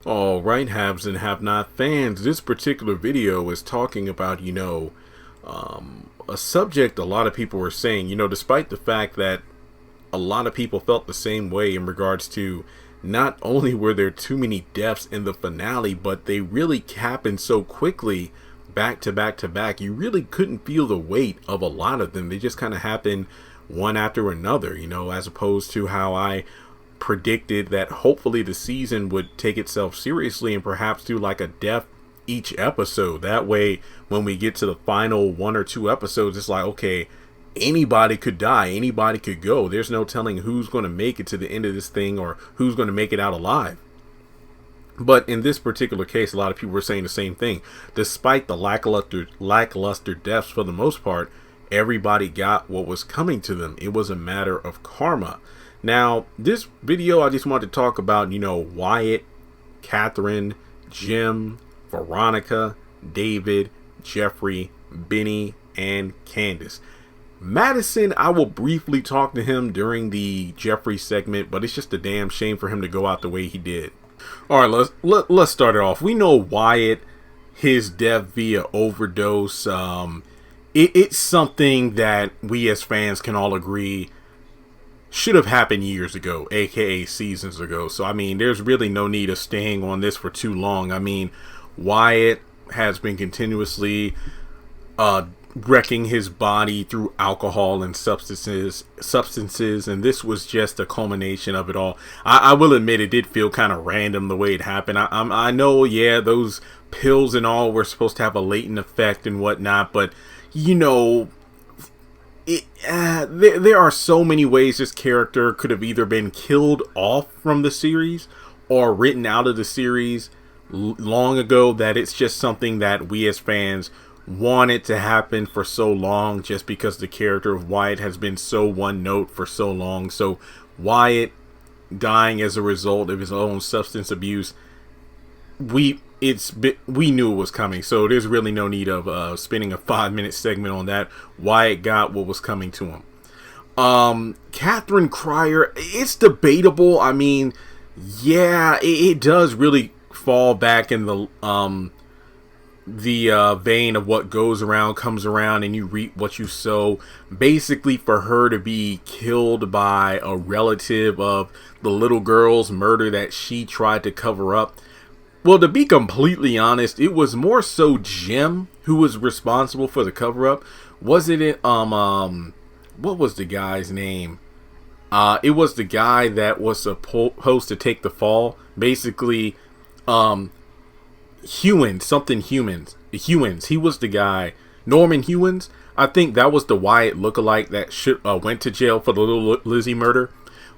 All right, haves and have not fans. This particular video is talking about, a subject a lot of people were saying, despite the fact that a lot of people felt the same way in regards to not only were there too many deaths in the finale, but they really happened so quickly back to back to back. You really couldn't feel the weight of a lot of them. They just kind of happened one after another, as opposed to how I predicted that hopefully the season would take itself seriously and perhaps do like a death each episode. That way, when we get to the final one or two episodes, it's like, okay, anybody could die, anybody could go. There's no telling who's going to make it to the end of this thing or who's going to make it out alive. But in this particular case, a lot of people were saying the same thing. Despite the lackluster deaths for the most part, everybody got what was coming to them. It was a matter of karma. Now, this video, I just wanted to talk about, Wyatt, Catherine, Jim, Veronica, David, Jeffrey, Benny, and Candace. Madison, I will briefly talk to him during the Jeffrey segment, but it's just a damn shame for him to go out the way he did. All right, let's start it off. We know Wyatt, his death via overdose. It's something that we as fans can all agree should have happened years ago, aka seasons ago. So I mean, there's really no need of staying on this for too long. I mean, Wyatt has been continuously wrecking his body through alcohol and substances, and this was just a culmination of it all. I will admit it did feel kind of random the way it happened. I know, yeah, those pills and all were supposed to have a latent effect and whatnot, but there are so many ways this character could have either been killed off from the series or written out of the series long ago, that it's just something that we as fans wanted to happen for so long, just because the character of Wyatt has been so one note for so long. So Wyatt dying as a result of his own substance abuse, we knew it was coming, so there's really no need of spending a 5-minute segment on that. Wyatt got what was coming to him. Catherine Cryer, it's debatable. I mean, yeah, it does really fall back in the vein of what goes around comes around, and you reap what you sow. Basically, for her to be killed by a relative of the little girl's murder that she tried to cover up, well, to be completely honest, it was more so Jim who was responsible for the cover-up. Wasn't it, what was the guy's name? It was the guy that was supposed to take the fall. Basically, Hewins. He was the guy. Norman Hewins. I think that was the Wyatt lookalike that went to jail for the little Lizzie murder.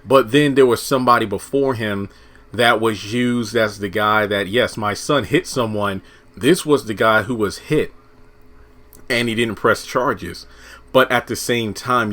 But then there was somebody before him that was used as the guy that, yes, my son hit someone. This was the guy who was hit, and he didn't press charges. But at the same time,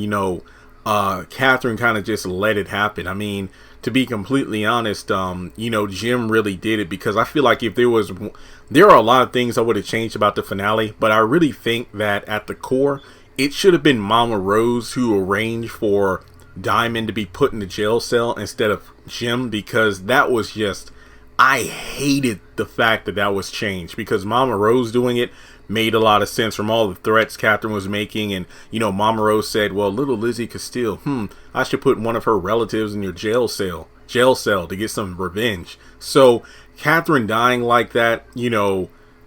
Catherine kind of just let it happen. I mean, to be completely honest, Jim really did it, because I feel like if there are a lot of things I would have changed about the finale, but I really think that at the core, it should have been Mama Rose who arranged for Diamond to be put in the jail cell instead of Jim, because that was just, I hated the fact that was changed, because Mama Rose doing it made a lot of sense from all the threats Catherine was making. And Mama Rose said, well, little Lizzie could steal, I should put one of her relatives in your jail cell to get some revenge. So Catherine dying like that,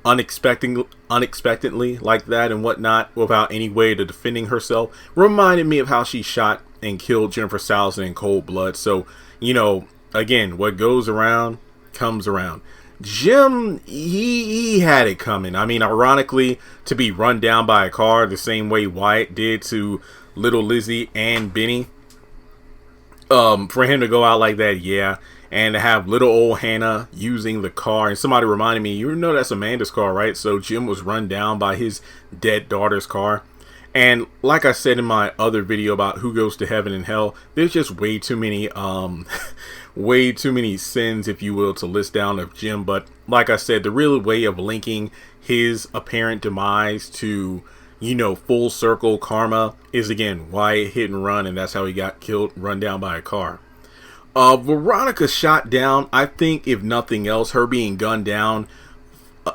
unexpectedly like that and whatnot, without any way to defending herself, reminded me of how she shot and killed Jennifer Salzman in cold blood. So, again, what goes around comes around. Jim, he had it coming. I mean, ironically, to be run down by a car the same way Wyatt did to little Lizzie and Benny, for him to go out like that, yeah, and to have little old Hannah using the car, and somebody reminded me, that's Amanda's car, right? So Jim was run down by his dead daughter's car. And like I said in my other video about who goes to heaven and hell, there's just way too many sins, if you will, to list down of Jim. But like I said, the real way of linking his apparent demise to, full circle karma is, again, Wyatt hit and run, and that's how he got killed, run down by a car. Veronica shot down. I think if nothing else, her being gunned down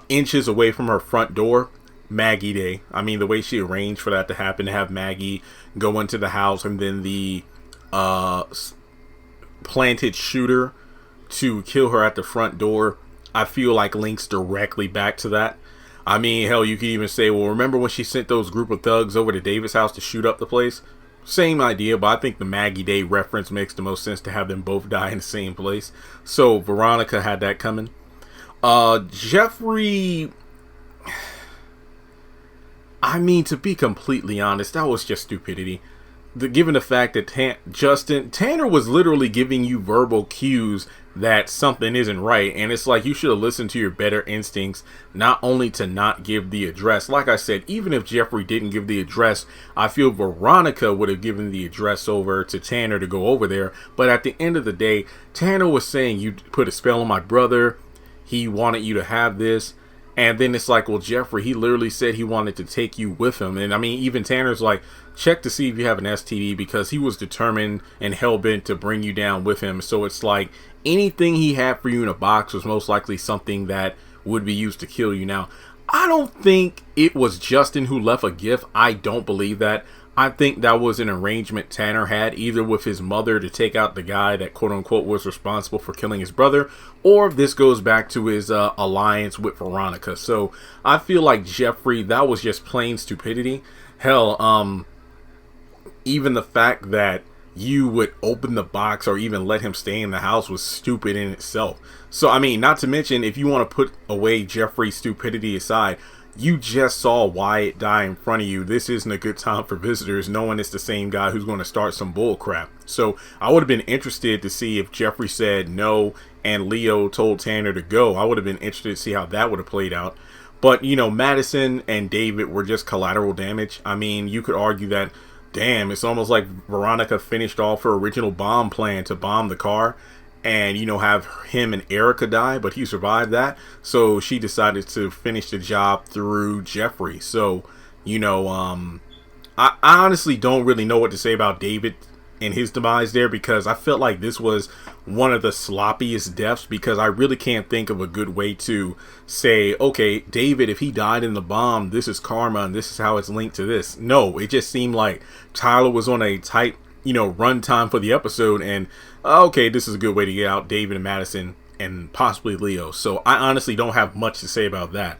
inches away from her front door, Maggie Day. I mean, the way she arranged for that to happen, to have Maggie go into the house and then the planted shooter to kill her at the front door, I feel like links directly back to that. I mean, hell, you could even say, well, remember when she sent those group of thugs over to David's house to shoot up the place? Same idea, but I think the Maggie Day reference makes the most sense to have them both die in the same place. So Veronica had that coming. Jeffrey, I mean, to be completely honest, that was just stupidity. Given the fact that Tanner was literally giving you verbal cues that something isn't right, and it's like you should have listened to your better instincts, not only to not give the address. Like I said, even if Jeffrey didn't give the address, I feel Veronica would have given the address over to Tanner to go over there. But at the end of the day, Tanner was saying, you put a spell on my brother, he wanted you to have this. And then it's like, well, Jeffrey, he literally said he wanted to take you with him. And I mean, even Tanner's like, check to see if you have an STD, because he was determined and hell-bent to bring you down with him. So it's like anything he had for you in a box was most likely something that would be used to kill you. Now, I don't think it was Justin who left a gift. I don't believe that. I think that was an arrangement Tanner had, either with his mother to take out the guy that quote-unquote was responsible for killing his brother, or this goes back to his alliance with Veronica. So I feel like Jeffrey, that was just plain stupidity. Hell, even the fact that you would open the box or even let him stay in the house was stupid in itself. So, I mean, not to mention, if you want to put away Jeffrey's stupidity aside, you just saw Wyatt die in front of you. This isn't a good time for visitors, knowing it's the same guy who's going to start some bull crap. So I would have been interested to see if Jeffrey said no and Leo told Tanner to go. I would have been interested to see how that would have played out. But, you know, Madison and David were just collateral damage. I mean, you could argue that, damn, it's almost like Veronica finished off her original bomb plan to bomb the car and, you know, have him and Erica die, but he survived that. So she decided to finish the job through Jeffrey. So, you know, I honestly don't really know what to say about David and his demise there, because I felt like this was one of the sloppiest deaths, because I really can't think of a good way to say, okay, David, if he died in the bomb, this is karma and this is how it's linked to this. No, it just seemed like Tyler was on a tight, you know, runtime for the episode, and okay, this is a good way to get out David and Madison and possibly Leo. So I honestly don't have much to say about that.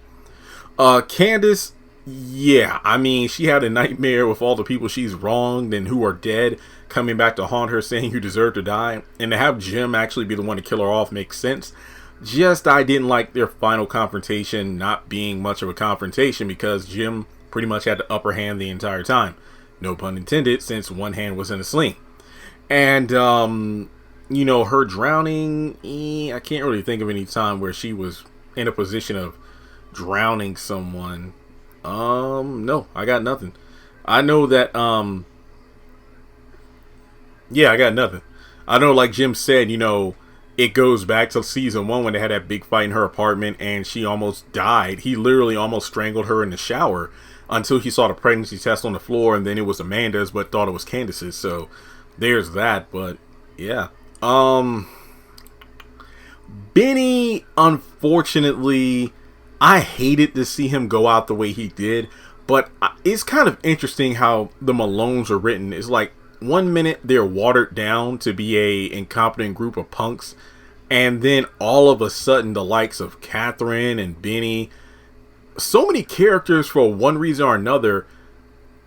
Candace, yeah, I mean, she had a nightmare with all the people she's wronged and who are dead coming back to haunt her, saying you deserve to die. And to have Jim actually be the one to kill her off makes sense. Just, I didn't like their final confrontation not being much of a confrontation, because Jim pretty much had the upper hand the entire time. No pun intended, since one hand was in a sling. And, you know, her drowning, I can't really think of any time where she was in a position of drowning someone. No, I got nothing. I know that, yeah, I got nothing. I know, like Jim said, you know, it goes back to season 1 when they had that big fight in her apartment and she almost died. He literally almost strangled her in the shower until he saw the pregnancy test on the floor, and then it was Amanda's, but thought it was Candace's. So there's that. But yeah, Benny, unfortunately, I hated to see him go out the way he did, but it's kind of interesting how the Malones are written. It's like 1 minute they're watered down to be a incompetent group of punks, and then all of a sudden the likes of Catherine and Benny, so many characters for one reason or another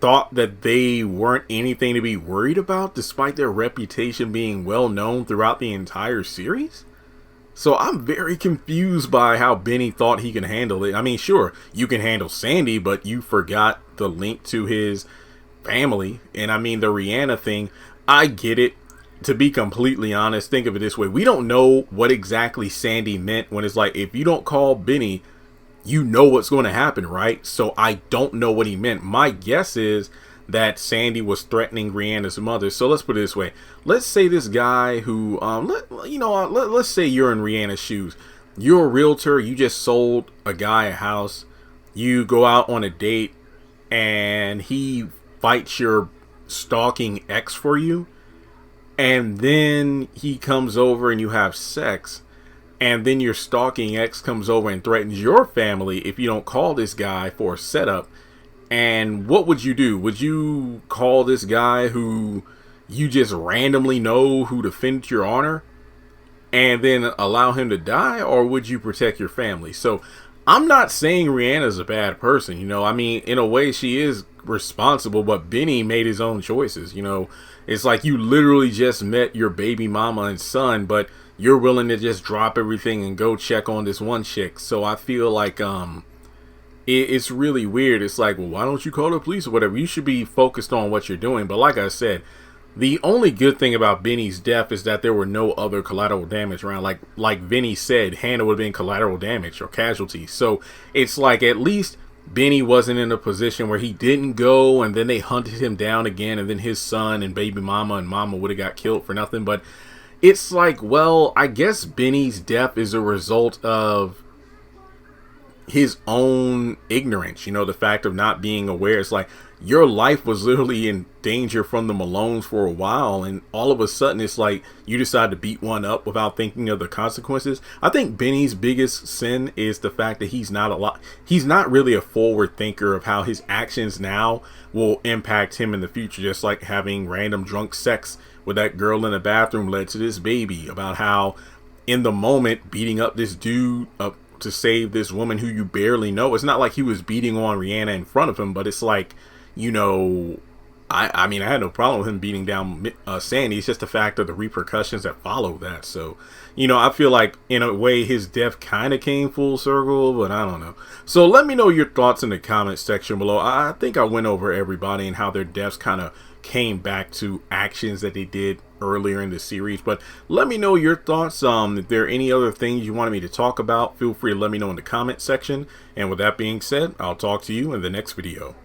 thought that they weren't anything to be worried about, despite their reputation being well known throughout the entire series. So I'm very confused by how Benny thought he can handle it. I mean, sure, you can handle Sandy, but you forgot the link to his family. And I mean, the Rihanna thing, I get it. To be completely honest, think of it this way. We don't know what exactly Sandy meant when it's like, if you don't call Benny, you know what's going to happen, right? So I don't know what he meant. My guess is that Sandy was threatening Rihanna's mother. So let's put it this way. Let's say this guy who, let's say you're in Rihanna's shoes. You're a realtor. You just sold a guy a house. You go out on a date and he fights your stalking ex for you. and then he comes over and you have sex, and then your stalking ex comes over and threatens your family if you don't call this guy for a setup. And what would you do? Would you call this guy who you just randomly know who defended your honor and then allow him to die, or would you protect your family? So I'm not saying Rihanna's a bad person, you know. I mean, in a way she is responsible, but Benny made his own choices, you know. It's like you literally just met your baby mama and son, but you're willing to just drop everything and go check on this one chick. So I feel like it's really weird. It's like, well, why don't you call the police or whatever? You should be focused on what you're doing. But like I said, the only good thing about Benny's death is that there were no other collateral damage around. Like Vinny said, Hannah would have been collateral damage or casualty. So it's like at least Benny wasn't in a position where he didn't go and then they hunted him down again, and then his son and baby mama and mama would have got killed for nothing. But it's like, well, I guess Benny's death is a result of his own ignorance, you know, the fact of not being aware. It's like your life was literally in danger from the Malones for a while, and all of a sudden it's like you decide to beat one up without thinking of the consequences. I think Benny's biggest sin is the fact that he's not really a forward thinker of how his actions now will impact him in the future. Just like having random drunk sex with that girl in the bathroom led to this baby, about how in the moment beating up this dude up to save this woman who you barely know. It's not like he was beating on Rihanna in front of him, but it's like, you know, I mean, I had no problem with him beating down Sandy. It's just the fact of the repercussions that follow that. So, you know, I feel like in a way his death kind of came full circle, but I don't know. So let me know your thoughts in the comment section below. I think I went over everybody and how their deaths kind of came back to actions that they did earlier in the series. But let me know your thoughts. If there are any other things you wanted me to talk about, feel free to let me know in the comment section. And with that being said, I'll talk to you in the next video.